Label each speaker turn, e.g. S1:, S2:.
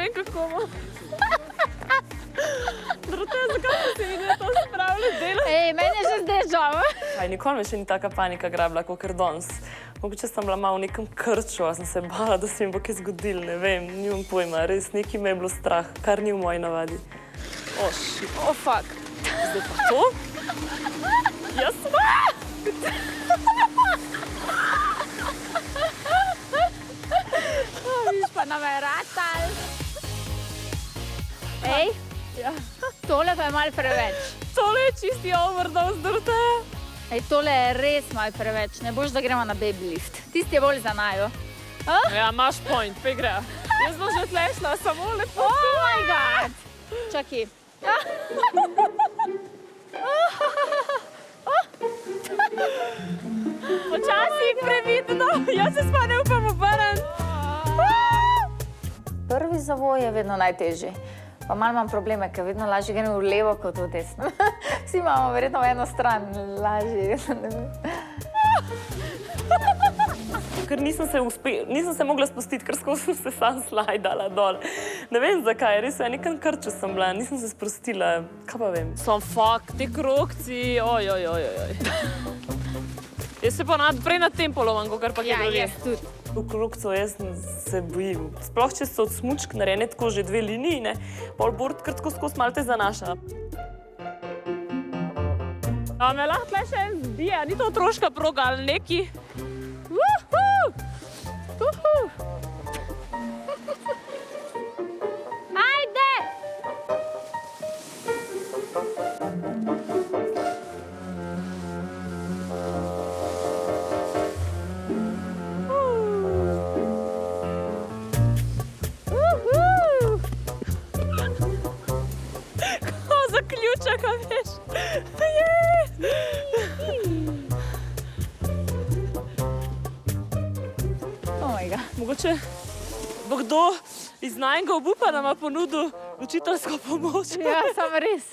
S1: vem, kako bo. Dorota, zakaj ste se mi to spravili delati?
S2: Ej, meni je že zdaj žal.
S1: Nikoli me še ni taka panika grabila, kakor danes. Mogoče sem bila malo v nekem krču, a sem se bala, da se mi bo kaj zgodilo, ne vem, nimam pojma, res nekaj me je bilo strah, kar ni v moji navadi. O, shit.
S2: O, fuck.
S1: Zdaj pa to? Jaz sem...
S2: Viš pa nam je ratal. Ej, tole pa je malo preveč.
S1: Tole je čisti overdose, Dorota.
S2: Ej, tole je res malo preveč. Ne boš, da gremo na baby lift. Tisti je bolj za naju.
S1: Ja, imaš point, pa igra. Jaz bom že tlešla, samo lepo.
S2: Oh my god! Čakaj.
S1: Počasi, previdno. Jaz se sploh ne upam obrniti.
S2: Prvi zavoj je vedno najtežji. Pa malo imam probleme, ker vedno lažje grem v levo kot v desno. Vsi imamo verjetno v eno stran lažje.
S1: Ker nisem se mogla spustiti, ker skozi sem se sam slajdala dol. Ne vem zakaj, res v nekem krču sem bila, nisem se sprostila, kaj pa vem. Som fuck, te krokci, ojojojojoj. Jaz se pa prej nad tem polovam, kakor pa kaj drugi.
S2: Ja, jaz tudi.
S1: V krokcu jaz se bojim. Sploh, če so od smučk narejene tako že dve liniji, ne, pol bord kar tako skozi malo te zanaša. A me lahko tle še en zbija, ni to otroška proga ali neki?
S2: Ajde!
S1: Ko zaključa, kaj veš? Mogoče bo kdo iz najnega obupa nama ponudil učiteljsko pomoč.
S2: Ja, samo res.